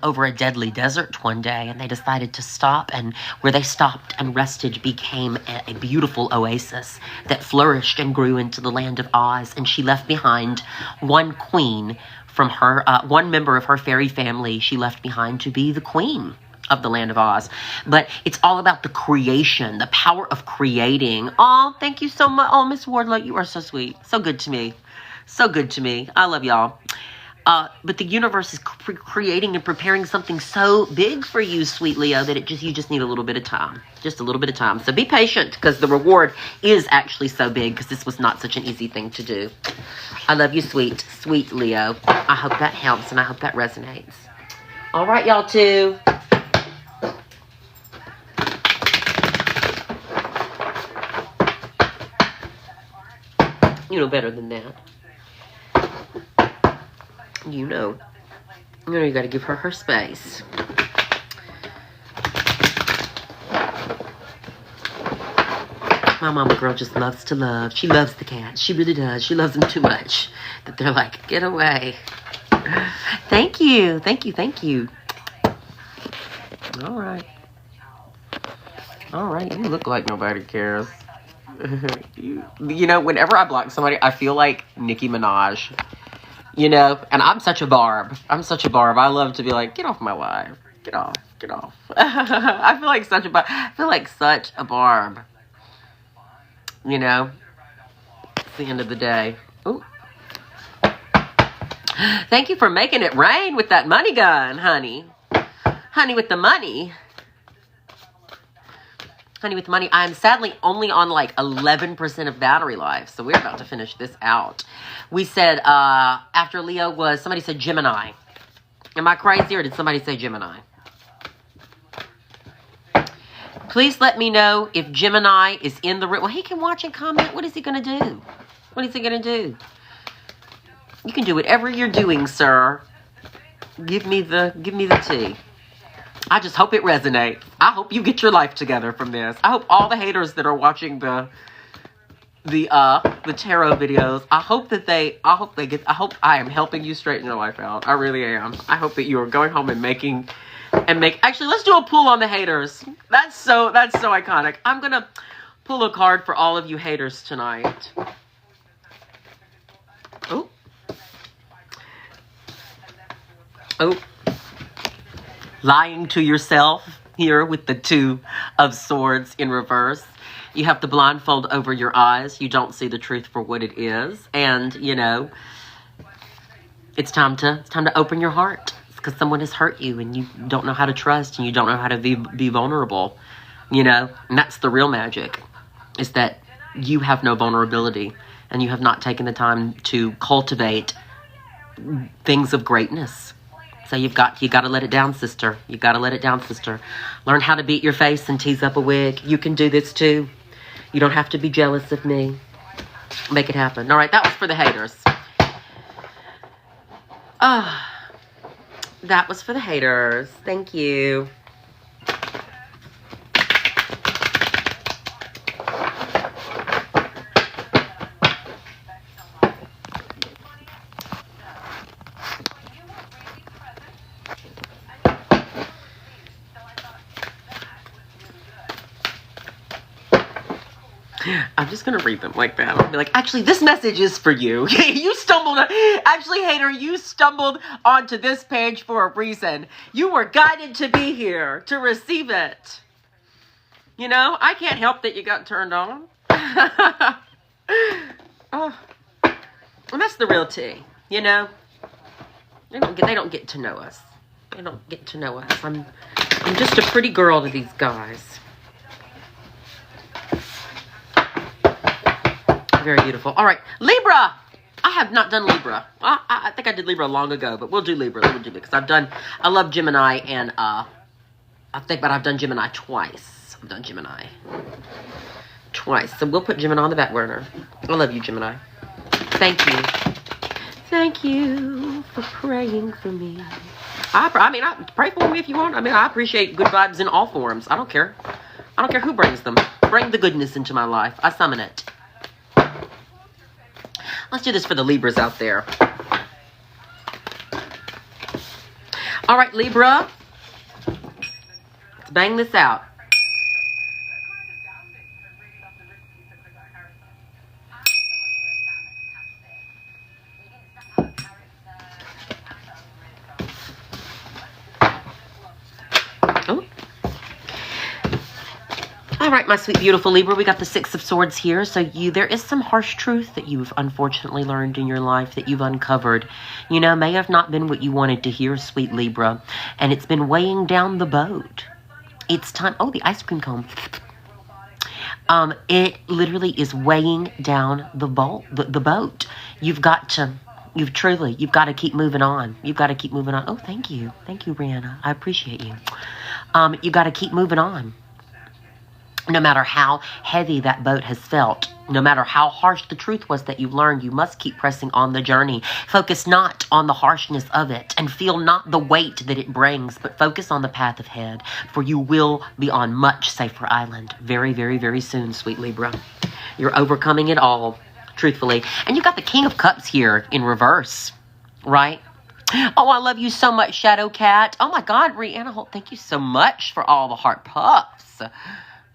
over a deadly desert one day, and they decided to stop, and where they stopped and rested became a beautiful oasis that flourished and grew into the land of Oz. And she left behind one queen from her, one member of her fairy family she left behind to be the queen of the land of Oz. But it's all about the creation, the power of creating. Oh, thank you so much. Oh, Miss Wardlow, you are so sweet. So good to me. So good to me. I love y'all. But the universe is creating and preparing something so big for you, sweet Leo, that you just need a little bit of time. Just a little bit of time. So be patient, because the reward is actually so big, because this was not such an easy thing to do. I love you, sweet Leo. I hope that helps, and I hope that resonates. All right, y'all, too. You know better than that. You know you got to give her space. My mama girl just loves to love. She loves the cats. She really does. She loves them too much that they're like, get away. Thank you. All right. You look like nobody cares. You know, whenever I block somebody, I feel like Nicki Minaj. You know, and I'm such a barb. I love to be like, get off my life. Get off. I feel like such a barb. You know, it's the end of the day. Ooh. Thank you for making it rain with that money gun, honey. Honey with the money. I am sadly only on like 11% of battery life, so we're about to finish this out. We said after Leo was, somebody said Gemini. Am I crazy, or did somebody say Gemini? Please let me know if Gemini is in the room. Well, he can watch and comment. What is he going to do? You can do whatever you're doing, sir. Give me the tea. I just hope it resonates. I hope you get your life together from this. I hope all the haters that are watching the tarot videos, I hope I am helping you straighten your life out. I really am. I hope that you are going home and actually, let's do a pull on the haters. That's so iconic. I'm going to pull a card for all of you haters tonight. Oh. Lying to yourself here with the Two of Swords in reverse. You have the blindfold over your eyes. You don't see the truth for what it is. And, you know, it's time to open your heart. It's because someone has hurt you and you don't know how to trust and you don't know how to be vulnerable. You know, and that's the real magic, is that you have no vulnerability and you have not taken the time to cultivate things of greatness. So you got to let it down, sister. Learn how to beat your face and tease up a wig. You can do this too. You don't have to be jealous of me. Make it happen. All right, that was for the haters. That was for the haters. Thank you. I'm just going to read them like that. I'll be like, actually, this message is for you. You stumbled onto this page for a reason. You were guided to be here, to receive it. You know, I can't help that you got turned on. Oh. And that's the real tea, you know. They don't get to know us. I'm just a pretty girl to these guys. Very beautiful. All right, Libra. I have not done Libra. I think I did Libra long ago, but we'll do Libra. Because I love Gemini, and I've done Gemini twice. So we'll put Gemini on the back burner. I love you, Gemini. Thank you for praying for me. Pray for me if you want. I appreciate good vibes in all forms. I don't care who brings them. Bring the goodness into my life. I summon it. Let's do this for the Libras out there. All right, Libra. Let's bang this out. right, my sweet, beautiful Libra, we got the Six of Swords here. So there is some harsh truth that you've unfortunately learned in your life, that you've uncovered. You know, may have not been what you wanted to hear, sweet Libra. And it's been weighing down the boat. It's time. Oh, the ice cream cone. It literally is weighing down the boat. You've got to keep moving on. You've got to keep moving on. Oh, thank you. Thank you, Brianna. I appreciate you. You got to keep moving on. No matter how heavy that boat has felt, no matter how harsh the truth was that you've learned, you must keep pressing on the journey. Focus not on the harshness of it, and feel not the weight that it brings, but focus on the path ahead, for you will be on much safer island very, very, very soon, sweet Libra. You're overcoming it all, truthfully. And you got the King of Cups here in reverse, right? Oh, I love you so much, Shadow Cat. Oh, my God, Brianna Holt, thank you so much for all the heart puffs.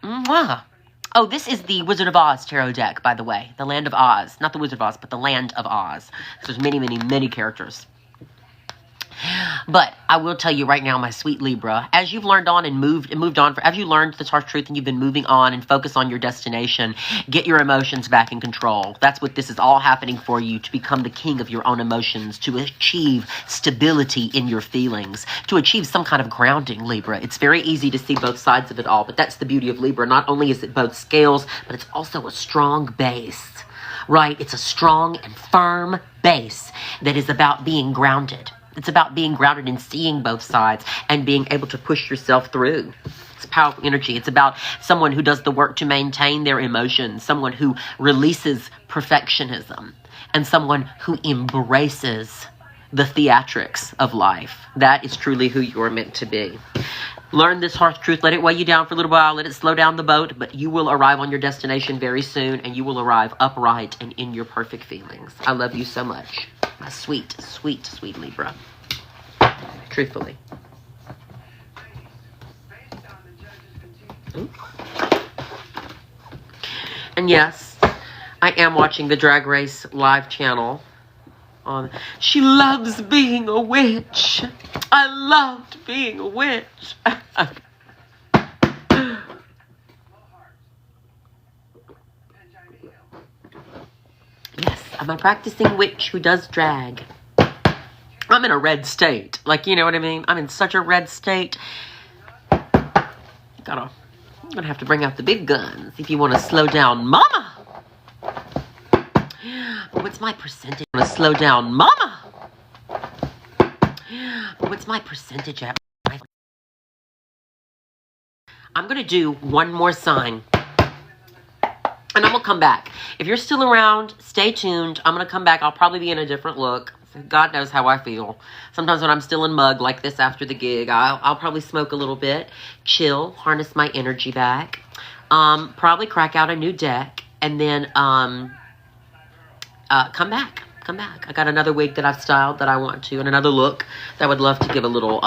Mwah. Oh, this is the Wizard of Oz tarot deck, by the way. The Land of Oz. Not the Wizard of Oz, but the Land of Oz. There's many, many, many characters. But I will tell you right now, my sweet Libra, as you've learned on and moved on, as you learned this harsh truth and you've been moving on and focus on your destination, get your emotions back in control. That's what this is all happening for you, to become the king of your own emotions, to achieve stability in your feelings, to achieve some kind of grounding, Libra. It's very easy to see both sides of it all, but that's the beauty of Libra. Not only is it both scales, but it's also a strong base, right? It's a strong and firm base that is about being grounded. It's about being grounded and seeing both sides and being able to push yourself through. It's powerful energy. It's about someone who does the work to maintain their emotions, someone who releases perfectionism, and someone who embraces the theatrics of life. That is truly who you're meant to be. Learn this harsh truth. Let it weigh you down for a little while. Let it slow down the boat. But you will arrive on your destination very soon. And you will arrive upright and in your perfect feelings. I love you so much. My sweet, sweet, sweet Libra. Truthfully. Ooh. And yes, I am watching the Drag Race live channel. She loves being a witch. I loved being a witch. Yes, I'm a practicing witch who does drag. I'm in a red state. Like, you know what I mean? I'm in such a red state. I'm gonna have to bring out the big guns if you want to slow down Mama. What's my percentage? I'm gonna slow down Mama. What's my percentage at? I'm going to do one more sign. And I'm going to come back. If you're still around, stay tuned. I'm going to come back. I'll probably be in a different look. God knows how I feel. Sometimes when I'm still in mug like this after the gig, I'll probably smoke a little bit, chill, harness my energy back, probably crack out a new deck, and then come back. I got another wig that I've styled that I want to, and another look that I would love to give a little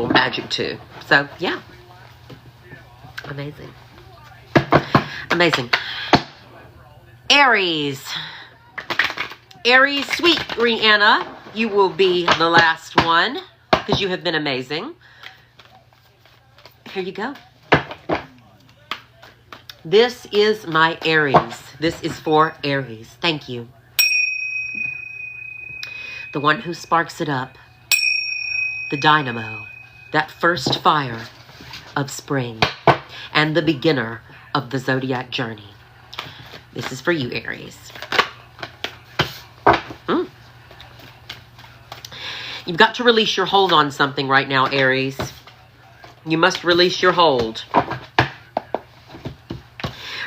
magic to. So, yeah. Amazing. Amazing. Aries. Aries, sweet Rihanna, you will be the last one because you have been amazing. Here you go. This is my Aries. This is for Aries. Thank you. The one who sparks it up. The dynamo. That first fire of spring. And the beginner of the zodiac journey. This is for you, Aries. You've got to release your hold on something right now, Aries. You must release your hold.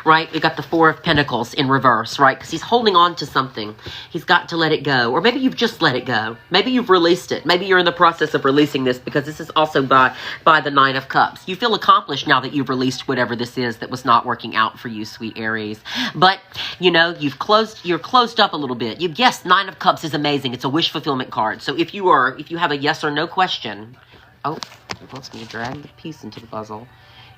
Right? We got the Four of Pentacles in reverse, right? Because he's holding on to something. He's got to let it go. Or maybe you've just let it go. Maybe you've released it. Maybe you're in the process of releasing this because this is also by the Nine of Cups. You feel accomplished now that you've released whatever this is that was not working out for you, sweet Aries. But, you know, you're closed up a little bit. Yes, Nine of Cups is amazing. It's a wish fulfillment card. So if you have a yes or no question, oh, it wants me to drag the piece into the puzzle.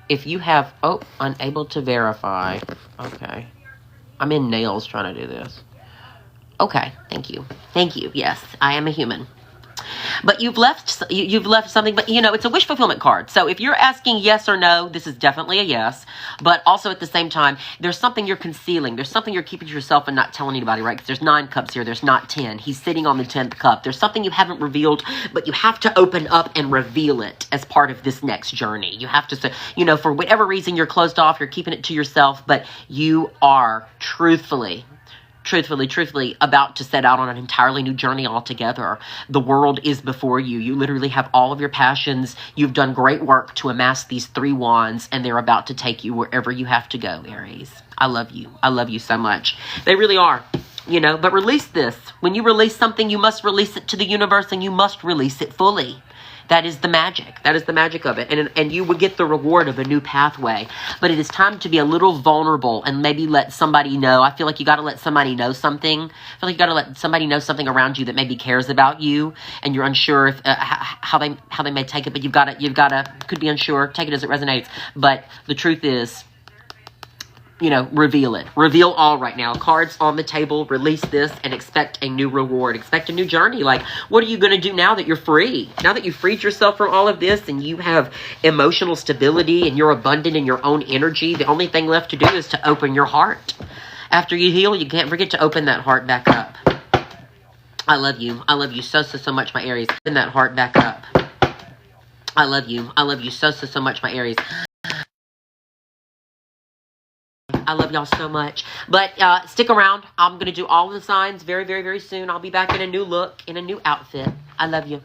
If you have, unable to verify. Okay. I'm in nails trying to do this. Okay, thank you. Thank you. Yes, I am a human. But you've left something, but it's a wish fulfillment card. So if you're asking yes or no, this is definitely a yes. But also at the same time, there's something you're concealing. There's something you're keeping to yourself and not telling anybody, right? Because there's 9 cups here. There's not 10. He's sitting on the 10th cup. There's something you haven't revealed, but you have to open up and reveal it as part of this next journey. You have to say, for whatever reason you're closed off, you're keeping it to yourself, but you are truthfully about to set out on an entirely new journey altogether. The world is before you. You literally have all of your passions. You've done great work to amass these 3 wands, and they're about to take you wherever you have to go, Aries. I love you. I love you so much. They really are. But release this. When you release something, you must release it to the universe, and you must release it fully. That is the magic. That is the magic of it. And you would get the reward of a new pathway. But it is time to be a little vulnerable and maybe let somebody know. I feel like you got to let somebody know something. I feel like you got to let somebody know something around you that maybe cares about you, and you're unsure if how they may take it. But you've got to could be unsure. Take it as it resonates. But the truth is, reveal it. Reveal all right now. Cards on the table. Release this and expect a new reward. Expect a new journey. Like, what are you going to do now that you're free? Now that you've freed yourself from all of this and you have emotional stability and you're abundant in your own energy, the only thing left to do is to open your heart. After you heal, you can't forget to open that heart back up. I love you. I love you so much, my Aries. Open that heart back up. I love you. I love you so much, my Aries. I love y'all so much. But stick around. I'm going to do all the signs very, very, very soon. I'll be back in a new look, in a new outfit. I love you.